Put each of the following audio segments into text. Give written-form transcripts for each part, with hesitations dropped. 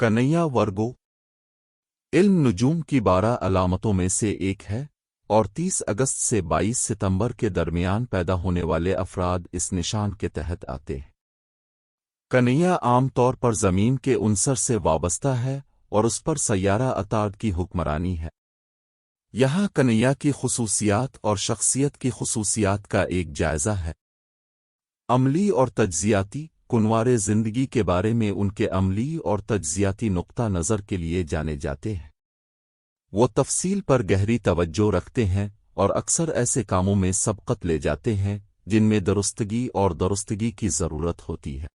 کنیا Virgo علم نجوم کی 12 علامتوں میں سے ایک ہے اور 30 اگست سے 22 ستمبر کے درمیان پیدا ہونے والے افراد اس نشان کے تحت آتے ہیں۔ کنیا عام طور پر زمین کے عنصر سے وابستہ ہے اور اس پر سیارہ عطارد کی حکمرانی ہے۔ یہاں کنیا کی خصوصیات اور شخصیت کی خصوصیات کا ایک جائزہ ہے۔ عملی اور تجزیاتی کنوارے زندگی کے بارے میں ان کے عملی اور تجزیاتی نقطہ نظر کے لیے جانے جاتے ہیں۔ وہ تفصیل پر گہری توجہ رکھتے ہیں اور اکثر ایسے کاموں میں سبقت لے جاتے ہیں جن میں درستگی کی ضرورت ہوتی ہے۔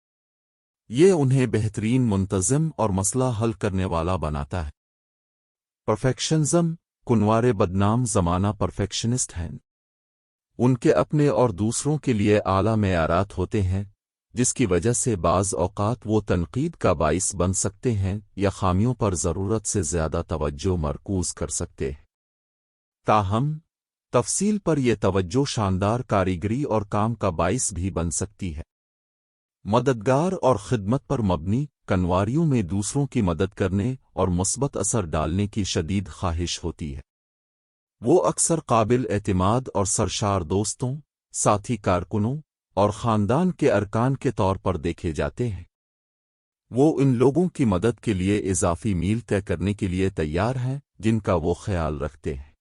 یہ انہیں بہترین منتظم اور مسئلہ حل کرنے والا بناتا ہے۔ پرفیکشنزم کنوارے بدنام زمانہ پرفیکشنسٹ ہیں۔ ان کے اپنے اور دوسروں کے لیے اعلیٰ معیارات ہوتے ہیں، جس کی وجہ سے بعض اوقات وہ تنقید کا باعث بن سکتے ہیں یا خامیوں پر ضرورت سے زیادہ توجہ مرکوز کر سکتے ہیں۔ تاہم، تفصیل پر یہ توجہ شاندار کاریگری اور کام کا باعث بھی بن سکتی ہے۔ مددگار اور خدمت پر مبنی کنواریوں میں دوسروں کی مدد کرنے اور مثبت اثر ڈالنے کی شدید خواہش ہوتی ہے۔ وہ اکثر قابل اعتماد اور سرشار دوستوں، ساتھی کارکنوں اور خاندان کے ارکان کے طور پر دیکھے جاتے ہیں۔ وہ ان لوگوں کی مدد کے لیے اضافی میل طے کرنے کے لیے تیار ہیں جن کا وہ خیال رکھتے ہیں۔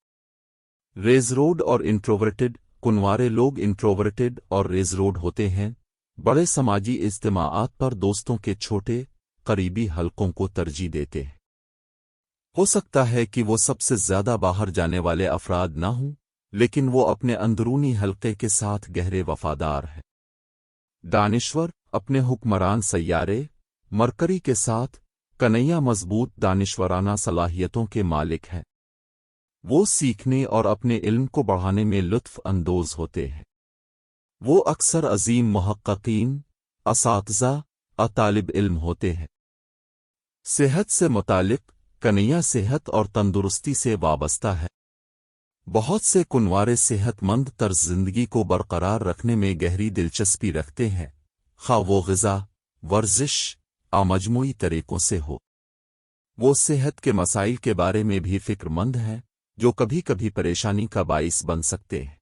ریزروڈ اور انٹروورٹڈ کنوارے لوگ انٹروورٹڈ اور ریزروڈ ہوتے ہیں، بڑے سماجی اجتماعات پر دوستوں کے چھوٹے قریبی حلقوں کو ترجیح دیتے ہیں۔ ہو سکتا ہے کہ وہ سب سے زیادہ باہر جانے والے افراد نہ ہوں، لیکن وہ اپنے اندرونی حلقے کے ساتھ گہرے وفادار ہیں۔ دانشور اپنے حکمران سیارے مرکری کے ساتھ کنیا مضبوط دانشورانہ صلاحیتوں کے مالک ہیں۔ وہ سیکھنے اور اپنے علم کو بڑھانے میں لطف اندوز ہوتے ہیں۔ وہ اکثر عظیم محققین، اساتذہ اور طالب علم ہوتے ہیں۔ صحت سے متعلق کنیا صحت اور تندرستی سے وابستہ ہے۔ بہت سے کنوارے صحت مند طرز زندگی کو برقرار رکھنے میں گہری دلچسپی رکھتے ہیں، خواہ وہ غذا، ورزش یا مجموعی طریقوں سے ہو۔ وہ صحت کے مسائل کے بارے میں بھی فکر مند ہیں جو کبھی کبھی پریشانی کا باعث بن سکتے ہیں۔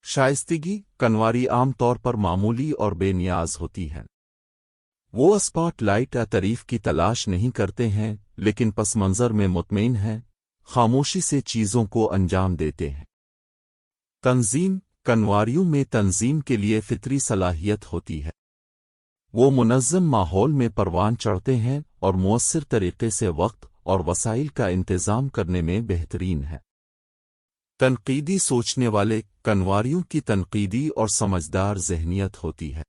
شائستگی کنواری عام طور پر معمولی اور بے نیاز ہوتی ہیں۔ وہ اسپاٹ لائٹ یا تعریف کی تلاش نہیں کرتے ہیں، لیکن پس منظر میں مطمئن ہیں، خاموشی سے چیزوں کو انجام دیتے ہیں۔ تنظیم کنواریوں میں تنظیم کے لیے فطری صلاحیت ہوتی ہے۔ وہ منظم ماحول میں پروان چڑھتے ہیں اور مؤثر طریقے سے وقت اور وسائل کا انتظام کرنے میں بہترین ہیں۔ تنقیدی سوچنے والے کنواریوں کی تنقیدی اور سمجھدار ذہنیت ہوتی ہے۔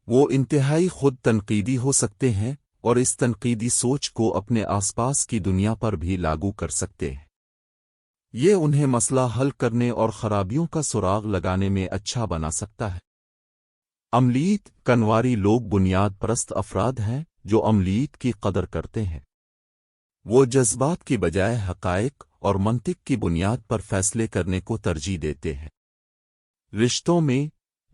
وہ انتہائی خود تنقیدی ہو سکتے ہیں اور اس تنقیدی سوچ کو اپنے آس پاس کی دنیا پر بھی لاگو کر سکتے ہیں۔ یہ انہیں مسئلہ حل کرنے اور خرابیوں کا سراغ لگانے میں اچھا بنا سکتا ہے۔ عملیت کنواری لوگ بنیاد پرست افراد ہیں جو عملیت کی قدر کرتے ہیں۔ وہ جذبات کی بجائے حقائق اور منطق کی بنیاد پر فیصلے کرنے کو ترجیح دیتے ہیں۔ رشتوں میں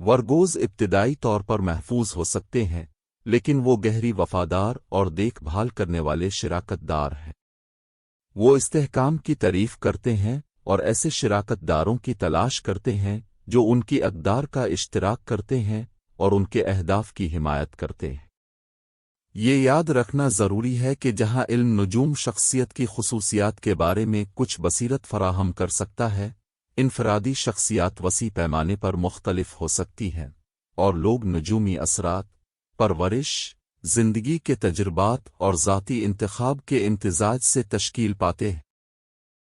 ورگوز ابتدائی طور پر محفوظ ہو سکتے ہیں، لیکن وہ گہری وفادار اور دیکھ بھال کرنے والے شراکت دار ہیں۔ وہ استحکام کی تعریف کرتے ہیں اور ایسے شراکت داروں کی تلاش کرتے ہیں جو ان کی اقدار کا اشتراک کرتے ہیں اور ان کے اہداف کی حمایت کرتے ہیں۔ یہ یاد رکھنا ضروری ہے کہ جہاں علم نجوم شخصیت کی خصوصیات کے بارے میں کچھ بصیرت فراہم کر سکتا ہے، انفرادی شخصیات وسیع پیمانے پر مختلف ہو سکتی ہیں، اور لوگ نجومی اثرات، پرورش، زندگی کے تجربات اور ذاتی انتخاب کے امتزاج سے تشکیل پاتے ہیں۔